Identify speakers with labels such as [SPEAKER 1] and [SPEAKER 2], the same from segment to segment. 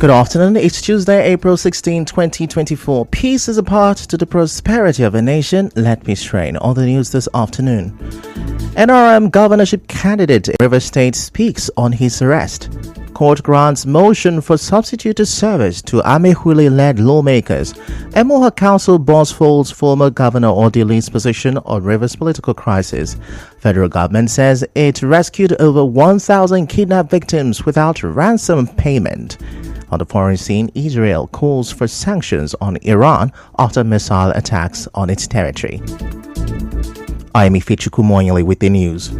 [SPEAKER 1] Good afternoon. It's Tuesday, April 16, 2024. Peace is a part to the prosperity of a nation. Let me strain on the news this afternoon. NRM governorship candidate in Rivers State speaks on his arrest. Court grants motion for substituted service to Amehule-led lawmakers. Emoha Council boss folds former Governor Odili's position on Rivers political crisis. Federal government says it rescued over 1,000 kidnapped victims without ransom payment. On the foreign scene, Israel calls for sanctions on Iran after missile attacks on its territory. I am Ifichuku Moyele with the news.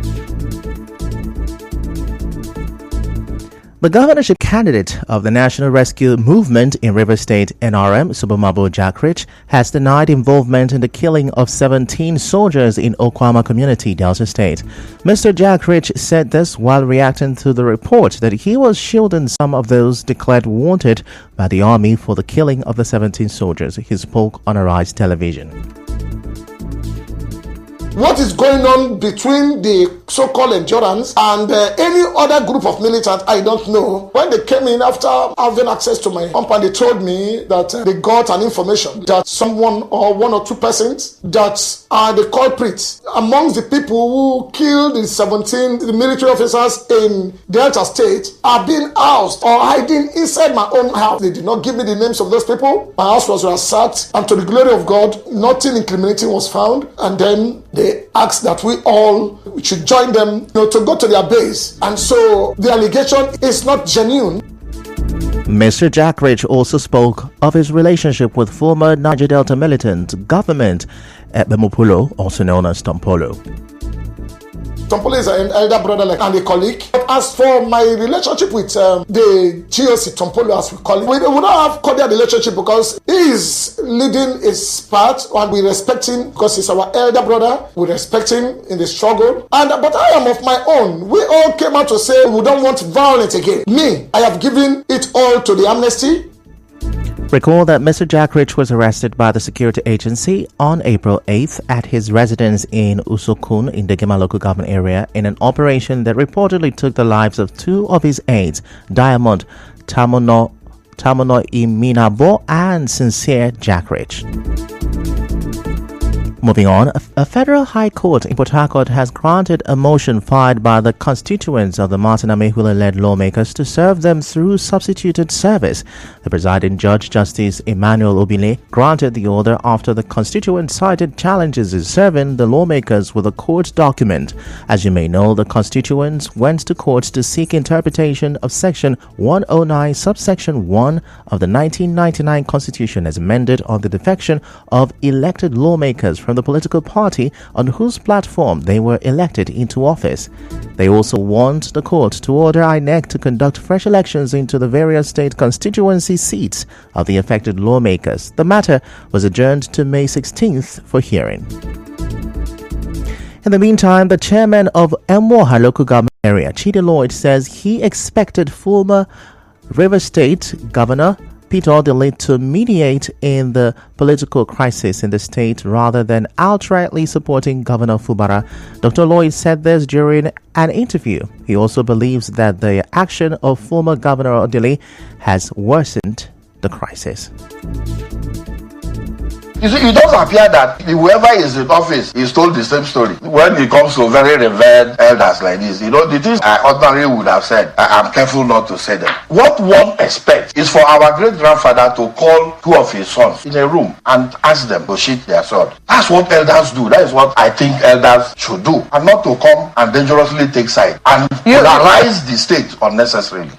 [SPEAKER 1] The governorship candidate of the National Rescue Movement in Rivers State, NRM, Subomabo Jakrich, has denied involvement in the killing of 17 soldiers in Okwama community, Delta State. Mr. Jakrich said this while reacting to the report that he was shielding some of those declared wanted by the army for the killing of the 17 soldiers. He spoke on Arise television.
[SPEAKER 2] What is going on between the so-called endurance and any other group of militants, I don't know. When they came in after having access to my compound, they told me that they got an information that someone or one or two persons that are the culprits amongst the people who killed the 17 military officers in Delta State are being housed or hiding inside my own house. They did not give me the names of those people. My house was ransacked, and to the glory of God, nothing incriminating was found. And then they asked that we all should join them, to go to their base. And so the allegation is not genuine.
[SPEAKER 1] Mr. Jakrich also spoke of his relationship with former Niger Delta militant government Bemopulo, also known as Tompolo.
[SPEAKER 2] Tompolo is an elder brother and a colleague. As for my relationship with the GOC Tompolo, as we call it, we don't have cordial relationship because he is leading his part and we respect him because he's our elder brother. We respect him in the struggle. But I am of my own. We all came out to say we don't want violence again. Me, I have given it all to the amnesty.
[SPEAKER 1] Recall that Mr. Jakrich was arrested by the security agency on April 8th at his residence in Usokun in the Gema local government area in an operation that reportedly took the lives of two of his aides, Diamond Tamono Iminabo and Sincere Jakrich. Moving on, a federal high court in Port Harcourt has granted a motion filed by the constituents of the Martin Amehule-led lawmakers to serve them through substituted service. The presiding judge, Justice Emmanuel Obile, granted the order after the constituents cited challenges in serving the lawmakers with a court document. As you may know, the constituents went to court to seek interpretation of Section 109, subsection 1 of the 1999 Constitution as amended on the defection of elected lawmakers from the political party on whose platform they were elected into office. They also want the court to order INEC to conduct fresh elections into the various state constituency seats of the affected lawmakers. The matter was adjourned to May 16th for hearing. In the meantime, the chairman of Emoha local government area, Chidi Lloyd, says he expected former River State Governor Peter Odili to mediate in the political crisis in the state rather than outrightly supporting Governor Fubara. Dr. Lloyd said this during an interview. He also believes that the action of former Governor Odili has worsened the crisis.
[SPEAKER 3] You see, it does appear that whoever is in office is told the same story. When it comes to very revered elders like this, the things I ordinarily would have said, I am careful not to say them. What one expects is for our great-grandfather to call two of his sons in a room and ask them to sheath their sword. That's what elders do. That is what I think elders should do. And not to come and dangerously take side and polarize the state unnecessarily.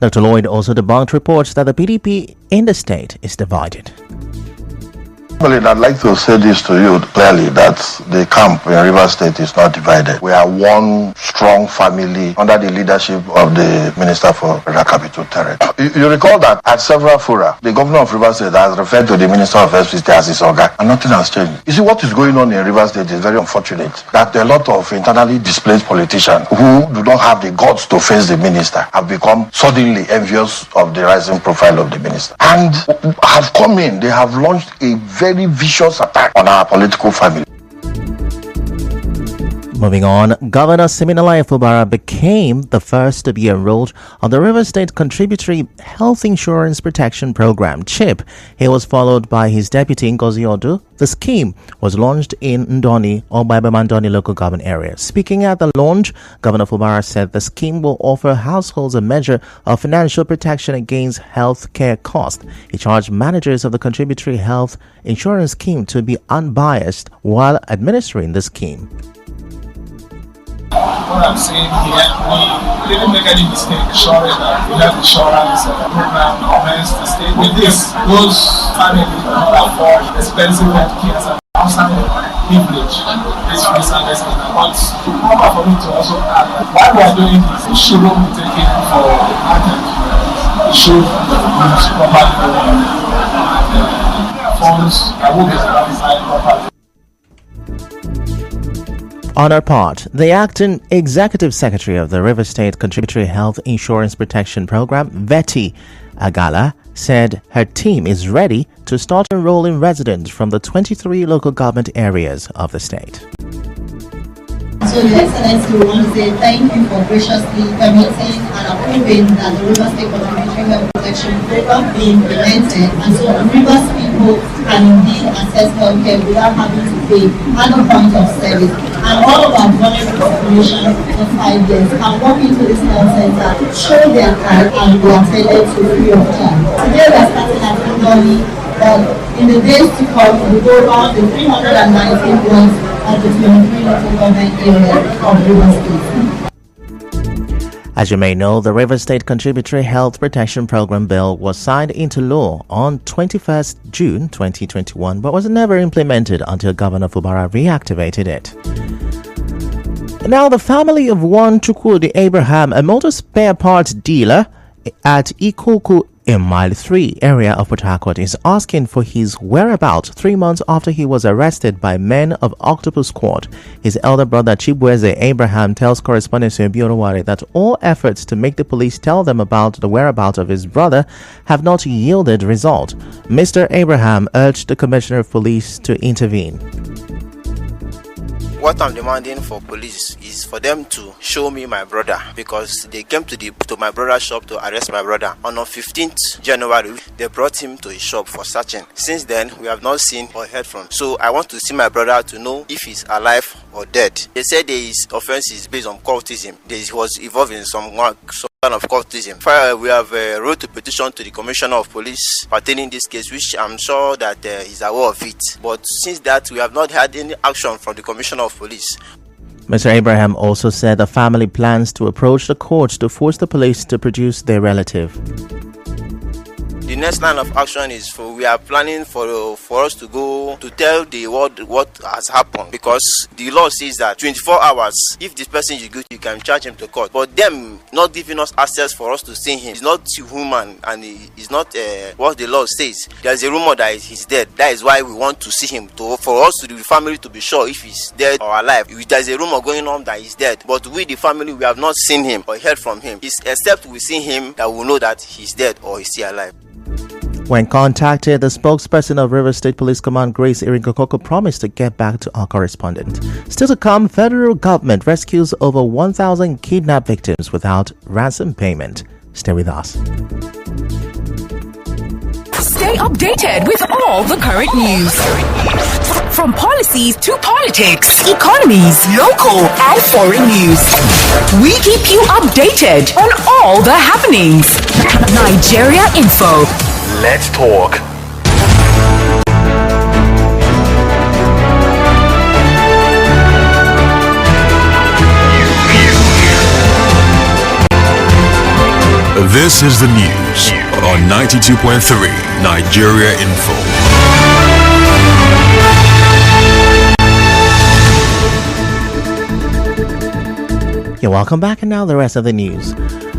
[SPEAKER 1] Dr. Lloyd also debunked reports that the PDP in the state is divided.
[SPEAKER 3] I'd like to say this to you clearly, that the camp in Rivers State is not divided. We are one strong family under the leadership of the Minister for Federal Capital Territory. You recall that at several fora, the governor of Rivers State has referred to the Minister of FCT as his organ, and nothing has changed. You see, what is going on in Rivers State is very unfortunate, that a lot of internally displaced politicians who do not have the guts to face the minister have become suddenly envious of the rising profile of the minister and have come in. They have launched a very vicious attack on our political family.
[SPEAKER 1] Moving on, Governor Siminalayi Fubara became the first to be enrolled on the Rivers State Contributory Health Insurance Protection Program, CHIP. He was followed by his deputy, Ngozi Odu. The scheme was launched in Ndoni or Ndoni local government area. Speaking at the launch, Governor Fubara said the scheme will offer households a measure of financial protection against health care costs. He charged managers of the Contributory Health Insurance Scheme to be unbiased while administering the scheme.
[SPEAKER 4] What I'm saying here, we didn't make any mistake ensuring that we have insurance program commenced the state. With this, those families cannot afford expensive health care and outside privilege. This misunderstanding. But for me to also add that while we are doing this, we shouldn't be taken for granted. We should use properly funds that will be identified properly.
[SPEAKER 1] On her part, the acting executive secretary of the River State Contributory Health Insurance Protection Program, Betty Agala, said her team is ready to start enrolling residents from the 23 local government areas of the state.
[SPEAKER 5] So, Your Excellency, we want to say thank you for graciously permitting and approving that the River State Contributory Health Protection Program be implemented, and so Rivers people can indeed access health care without having to pay at the point of service. And all of our vulnerable population for 5 years can walk into this health center, show their card, and be attended to free of charge. Today we are starting at Ndoni, but in the days to come, we will go around the 319 ones of the 23 local government areas of Rivers State.
[SPEAKER 1] As you may know, the River State Contributory Health Protection Program Bill was signed into law on 21st June 2021 but was never implemented until Governor Fubara reactivated it. Now, the family of one Chukwudi Abraham, a motor spare parts dealer at Ikoku in Mile 3 area of Port Harcourt, is asking for his whereabouts 3 months after he was arrested by men of Octopus Squad. His elder brother Chibueze Abraham tells correspondent Obiorowari that all efforts to make the police tell them about the whereabouts of his brother have not yielded result. Mr. Abraham urged the Commissioner of Police to intervene.
[SPEAKER 6] What I'm demanding for police is for them to show me my brother, because they came to my brother's shop to arrest my brother. On the 15th January, they brought him to his shop for searching. Since then, we have not seen or heard from. So I want to see my brother to know if he's alive or dead. They said his offense is based on cultism. He was involved in some kind of cultism. We have wrote a petition to the Commissioner of Police pertaining this case, which I'm sure that he's aware of it. But since that, we have not had any action from the Commissioner of Police.
[SPEAKER 1] Mr. Abraham also said the family plans to approach the courts to force the police to produce their relative.
[SPEAKER 6] The next line of action is we are planning for us to go to tell the world what has happened, because the law says that 24 hours, if this person is good, you can charge him to court. But them not giving us access for us to see him is not human, and it's not what the law says. There's a rumor that he's dead. That is why we want to see him, for us, to the family, to be sure if he's dead or alive. There's a rumor going on that he's dead, but we, the family, we have not seen him or heard from him. It's except we see him that we know that he's dead or he's still alive.
[SPEAKER 1] When contacted, the spokesperson of River State Police Command, Grace Irigokoko, promised to get back to our correspondent. Still to come, federal government rescues over 1,000 kidnapped victims without ransom payment. Stay with us.
[SPEAKER 7] Stay updated with all the current news. From policies to politics, economies, local and foreign news. We keep you updated on all the happenings. Nigeria Info.
[SPEAKER 8] Let's talk.
[SPEAKER 9] This is the news on 92.3 Nigeria Info.
[SPEAKER 1] You're welcome back, and now the rest of the news.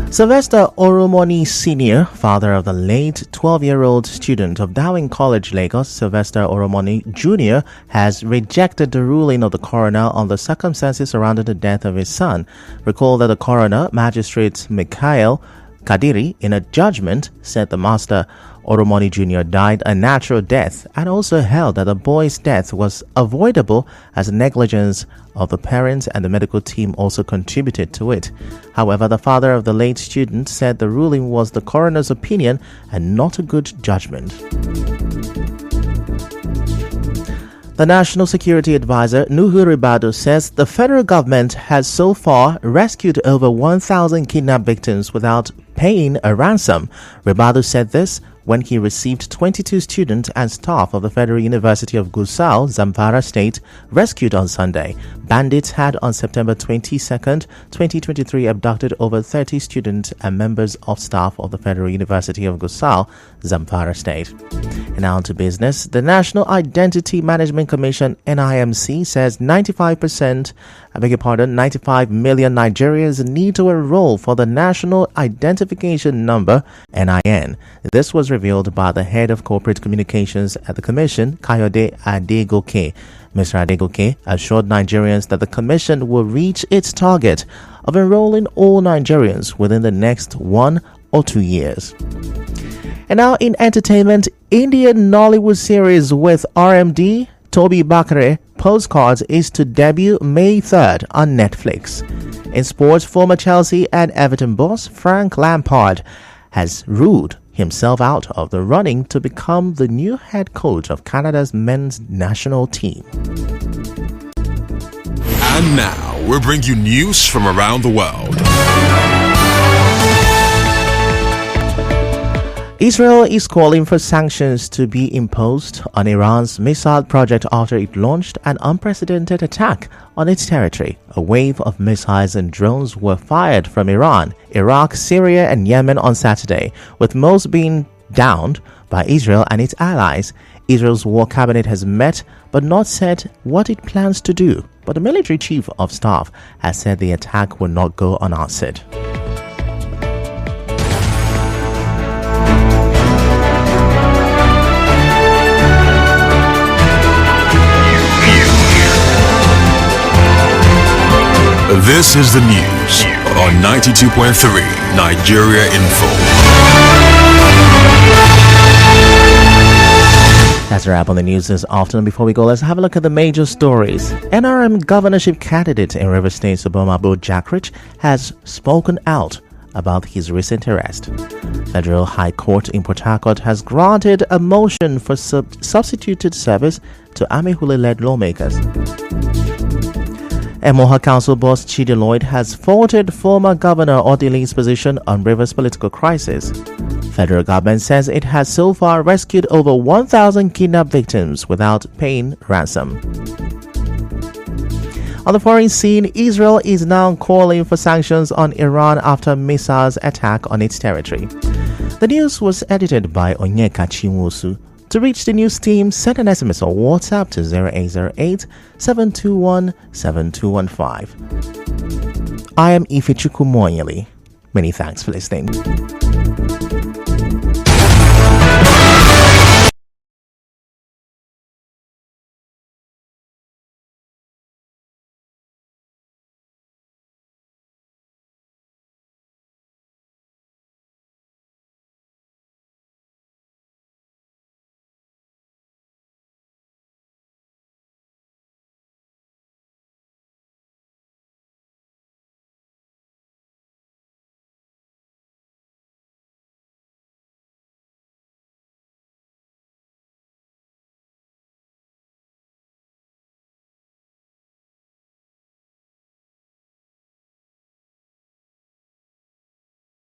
[SPEAKER 1] Sylvester Oromoni Sr., father of the late 12-year-old student of Downing College, Lagos, Sylvester Oromoni Jr., has rejected the ruling of the coroner on the circumstances surrounding the death of his son. Recall that the coroner, Magistrate Mikhail Kadiri, in a judgment, said the master Oromoni Jr. died a natural death and also held that the boy's death was avoidable as negligence of the parents and the medical team also contributed to it. However, the father of the late student said the ruling was the coroner's opinion and not a good judgment. The National Security Advisor, Nuhu Ribadu, says the federal government has so far rescued over 1,000 kidnapped victims without paying a ransom. Ribadu said this when he received 22 students and staff of the Federal University of Gusau, Zamfara State, rescued on Sunday. Bandits had on September 22, 2023, abducted over 30 students and members of staff of the Federal University of Gusau, Zamfara State. And now to business. The National Identity Management Commission, NIMC, says 95 million Nigerians need to enroll for the National Identification Number, NIN. This was revealed by the head of corporate communications at the commission, Kayode Adegoke. Mr. Adegoke assured Nigerians that the commission will reach its target of enrolling all Nigerians within the next 1 or 2 years. And now in entertainment, Indian Nollywood series with RMD, Toby Bakare, Postcards is to debut May 3rd on Netflix. In sports, former Chelsea and Everton boss Frank Lampard has ruled himself out of the running to become the new head coach of Canada's men's national team.
[SPEAKER 9] And now we bring you news from around the world.
[SPEAKER 1] Israel is calling for sanctions to be imposed on Iran's missile project after it launched an unprecedented attack on its territory. A wave of missiles and drones were fired from Iran, Iraq, Syria, and Yemen on Saturday, with most being downed by Israel and its allies. Israel's war cabinet has met but not said what it plans to do, but the military chief of staff has said the attack will not go unanswered.
[SPEAKER 9] This is the news on 92.3 Nigeria Info.
[SPEAKER 1] That's a wrap on the news this afternoon. Before we go, let's have a look at the major stories. NRM governorship candidate in River State, Sobomabo Jackridge, has spoken out about his recent arrest. Federal High Court in Port Harcourt has granted a motion for substituted service to Amehule-led lawmakers. Emoha Council boss Chidi Lloyd has faulted former Governor Odili's position on Rivers' political crisis. Federal government says it has so far rescued over 1,000 kidnapped victims without paying ransom. On the foreign scene, Israel is now calling for sanctions on Iran after missiles attack on its territory. The news was edited by Onyeka Chinwosu. To reach the news team, send an SMS or WhatsApp to 0808 721 7215. I am Ifechukwu Moyeli. Many thanks for listening.